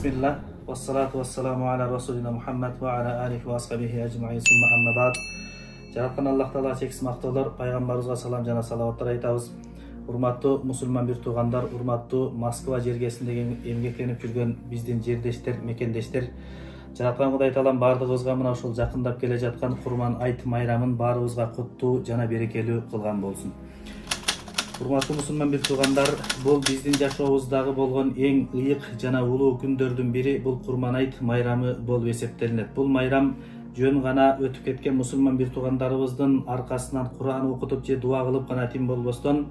Bismillah, wassalatu wassalamu ala rasulina Muhammad wa ala alihi wa ashabihi ajma'in summa amma ba'd. Жаратқан Аллах Таала чексиз мактоолор, пайгамбарыбызга салам жана салаваттар айтабыз. Урматтуу мусулман бир туугандар, урматтуу Москва жергесиндеги эмгектенип жүргөн биздин жердештер, мекендештер. Жараткан Кудай Таалам бардыгыбызга мына ушул жакындап келе жаткан Курман айт майрамын баарыбызга куттуу жана берекелүү кылган болсун. Урматтуу мусулман бир туугандар, бул биздин жашообуздагы болгон эң ыйык жана улуу күндөрдүн бири бул Курман айт майрамы болуп эсептелинет. Бул майрам жөн гана өтүп кеткен мусулман бир туугандарыбыздын аркасынан Кур'ан окутуп же дуа кылып гана тим болбостон,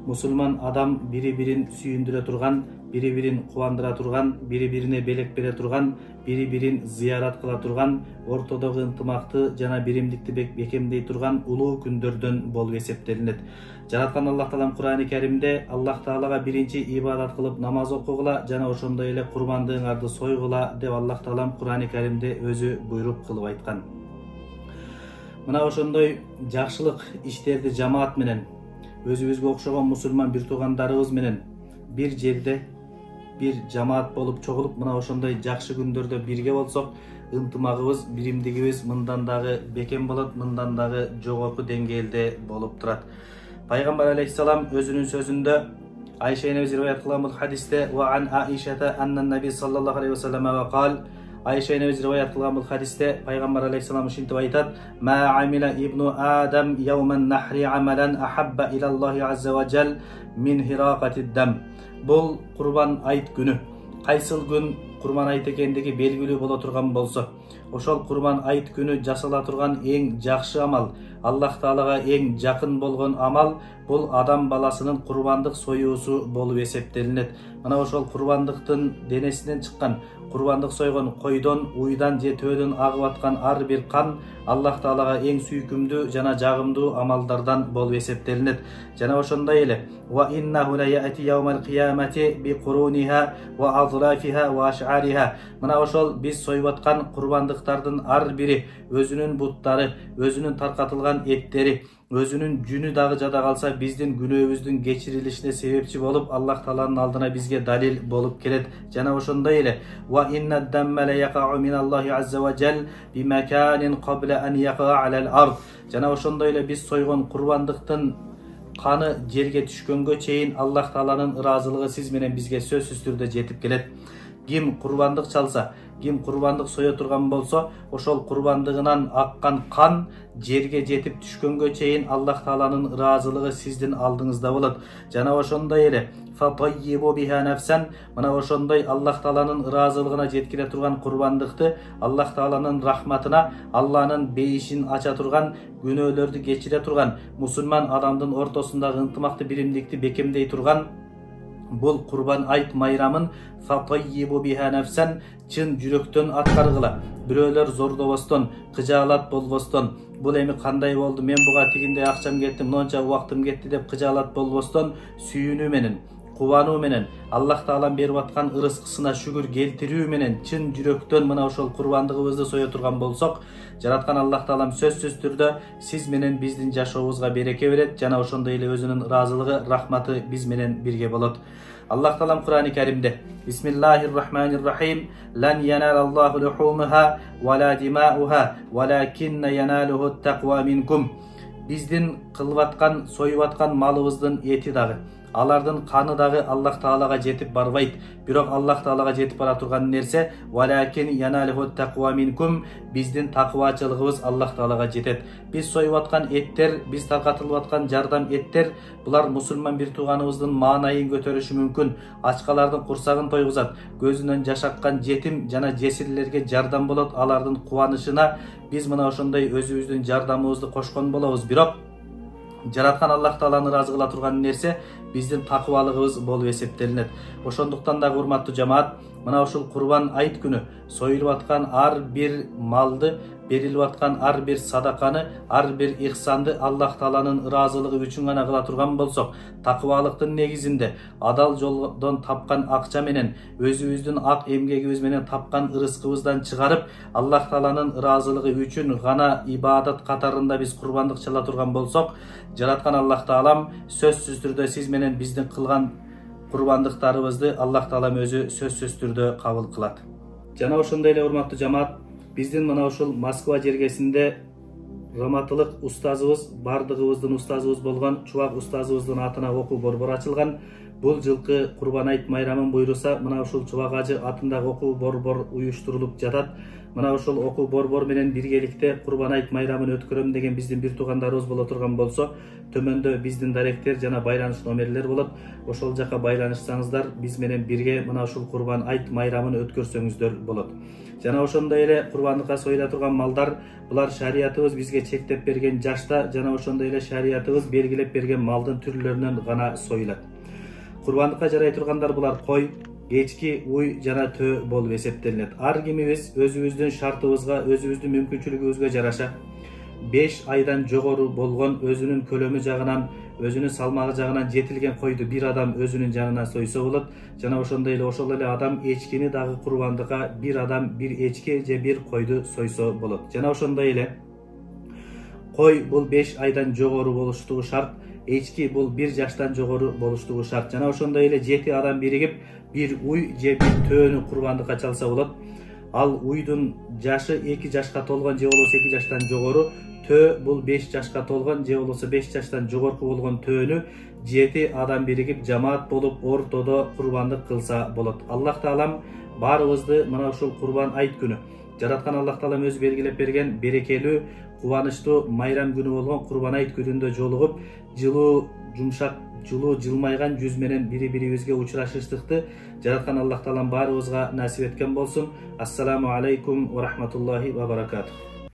мусулман адам бири-бирин сүйүндүрө турган, бири-бирин кубандыра турган, бири-бирине белек бере турган, бири-бирин зыярат кыла турган, ортодогу ынтымакты жана биримдикти бекемдей турган улуу күндөрдөн болуп эсептелинет. Жараткан Аллах Таалам Кур'ани Каримде Аллах Таалага биринчи ибадат кылып намаз окугула жана ошондой эле курмандыгыңарды сойгула деп Аллах Таалам Кур'ани Каримде өзү буйрук кылып айткан. Мына ошондой жакшылык иштерди жамаат менен, өзүбүзгө окшогон мусулман бир туугандарыбыз менен бир жерде бир жамаат болуп чогулуп, мына ошондой жакшы күндөрдө бирге болсок, ынтымагыбыз, биримдигибиз мындан дагы бекем болот, мындан дагы жогорку деңгээлде болуп турат. Пайгамбар алейхиссалам өзүнүн сөзүндө Айша энебиз риваят кылган хадисте ва ан Аишата аннан наби саллаллаху алейхи ва саллам ва кал, Айша энебиз риваят кылган хадисте пайгамбар алейхиссалам ушинтип айтат: "Ма амила ибну Адам яуман нахри амалан ахабба ила Аллахи азза ва жал мин хирaqatid дам." Бул Курбан айт күнү. Кайсыл күн Курбан айт экендиги белгилүү боло турган болсо, ошол Курбан айт күнү жасала турган эң жакшы амал, Аллах Таалага эң жакын болгон амал бул адам баласынын курбандык союусу болуп эсептелинет. Мына ошол курбандыктын денесинен чыккан, курбандык сойгон койдон, уйдан же төөдөн агып аткан ар бир кан Аллах Таалага эң сүйкүмдүү жана жагымдуу амалдардан болуп эсептелинет. Жана ошондой эле ва иннаху ла яати яумал кыямати би куруниха ва азрафиха ва аш'ариха. Мына ошол биз союп аткан курбандыктардын ар бири өзүнүн буттары, өзүнүн таркатылган эттери, өзүнүн жүнү дагы жада калса биздин күнөөбүздүн кечирилишине себепчи болуп Аллах Тааланын алдына бизге далил болуп келет. Жана ошондой эле ва инна дамма ла якау миналлахи азза ва жал би маканин qabla an yaqa alal ard. Жана ошондой эле биз сойгон курбандыктын каны жерге түшкөнгө чейин Аллах Тааланын ыраазылыгы сиз менен бизге сөзсүз түрдө жетип келет. Ким курбандык чалса, ким курбандык сое турган болсо, ошол курбандыгынан аккан кан жерге жетип түшкөнгө чейин Аллах Тааланын ыраазылыгы сиздин алдыңызда болот. Жана ошондой эле фатаййибу биха нафсан, мына ошондой Аллах Тааланын ыраазылыгына жеткире турган курбандыкты Аллах Тааланын рахматына, Алланын бейишин ача турган, күнөөлөрдү кечире турган, мусулман адамдын ортосундагы ынтымакты биримдикти бекемдей турган бул Курбан айт майрамын фатаййибу биха нафсан чын жүрөктөн аткаргыла. Бирөөлөр зордобостон, кыжаалат болбостон, бул эми кандай болду, мен буга тигиндей акчам кетти, монча убактым кетти деп кыжаалат болбостон, сүйүнүү менен, кубануу менен, Аллах Таалам берип аткан ырыскысына шүгүр келтирүү менен чын жүрөктөн мына ошол курбандыгыбызды сое турган болсок, жараткан Аллах Таалам сөзсүз түрдө сиз менен биздин жашообузга береке берет, жана ошондой эле өзүнүн ыраазылыгы, рахматы биз менен бирге болот. Аллах Таалам Кур'ани Каримде Бисмиллахир-рахманир-рахим лан яналаллаху лухумуха ва ла димауха валакинна яналуху тақва минкум. Биздин кылып аткан, союп аткан малыбыздын эти дагы, алардын каны дагы Аллах Таалага жетип барбайт. Бирок Аллах Таалага жетип бара турган нерсе валакин яналуху тақва минкум, биздин такыбачылыгыбыз Аллах Таалага жетет. Биз союп аткан эттер, биз таркатылып аткан жардам эттер, булар мусулман бир тууганыбыздын маанайын көтөрүшү мүмкүн, ачкалардын курсагын тойгузат, көзүнөн жаш аккан жетим жана жесирлерге жардам болот, алардын кубанычына биз мына ошондой өзүбүздүн жардамыбызды кошкон болобуз. Бирок жараткан Аллах Тааланы ыраазы кыла турган нерсе биздин такыбалыгыбыз болуп эсептелинет. Ошондуктан дагы урматтуу жамаат, мына ушул Курбан айт күнү союлуп аткан ар бир малды, берилип аткан ар бир садаканы, ар бир ихсанды Аллах Тааланын ыраазылыгы үчүн гана кыла турган болсок, такыбалыктын негизинде адал жолдон тапкан акча менен, өзүбүздүн ак эмгегибиз менен тапкан ырыскыбыздан чыгарып, Аллах Тааланын ыраазылыгы үчүн гана ибадат катарында биз курбандык чала турган болсок, жараткан Аллах Таалам сөзсүз түрдө сиз менен биздин кылган курбандыктарыбызды Аллах Таалам өзү сөзсүз түрдө кабыл кылат. Жана ошондой эле урматтуу жамаат, биздин мына ушул Москва жергесинде раматылык устазыбыз, бардыгыбыздын устазыбыз болгон Чубак устазыбыздын атына окуу борбору ачылган. Бул жылкы Курбан айт майрамын буйруса, мына ушул Чубак ажы атындагы окуу борбор уюштурулуп жатат. Мына ушул окуу борбор менен биргеликте Курбан айт майрамын өткөрөм деген биздин бир туугандарыбыз боло турган болсо, төмөндө биздин даректер жана байланыш номерлер болот. Ошол жака байланышсаңыздар, биз менен бирге мына ушул Курбан айт майрамын өткөрсөңүздөр болот. Жана ошондой эле курбандыкка союла турган малдар, булар шариятыбыз бизге чектеп берген жашта жана ошондой эле шариятыбыз белгилеп берген малдын түрлөрүнөн гана союлат. Курбандыкка жарай тургандар булар кой, эчки, уй жана төө болуп эсептелинет. Ар кимибиз өзүбүздүн шартыбызга, өзүбүздүн мүмкүнчүлүгүбүзгө жараша 5 айдан жогору болгон, өзүнүн көлөмү жагынан, өзүнүн салмагы жагынан жетилген койду бир адам өзүнүн жанына сойсо болот. Жана ошондой эле ошол эле адам эчкини дагы курбандыкка бир адам бир эчки же бир койду сойсо болот. Жана ошондой эле кой бул 5 айдан жогору болуштугу шарт, эчки бул 1 жаштан жогору болуштугу шарт. Жана ошондой эле 7 адам биригип бир уй же бир төөнү курбандыкка чалса болот. Ал уйдун жашы 2 жашка толгон же болбосо 2 жаштан жогору, төө бул 5 жашка толгон же болбосо 5 жаштан жогорку болгон төөнү 7 адам биригип жамаат болуп ортодо курбандык кылса болот. Аллах Таалам баарыбызды мына ушул Курбан айт күнү жараткан Аллах Таалам өзү белгилеп берген берекелүү, кубанычтуу майрам күнү болгон Курбан айт күнүндө жолугуп, жылуу, жумшак, жылуу жылмайган жүз менен бири-бирибизге учурашыштыкты жараткан Аллах Таалам баарыбызга насип эткен болсун. Ассаламу алейкум ва рахматуллахи ва баракатух.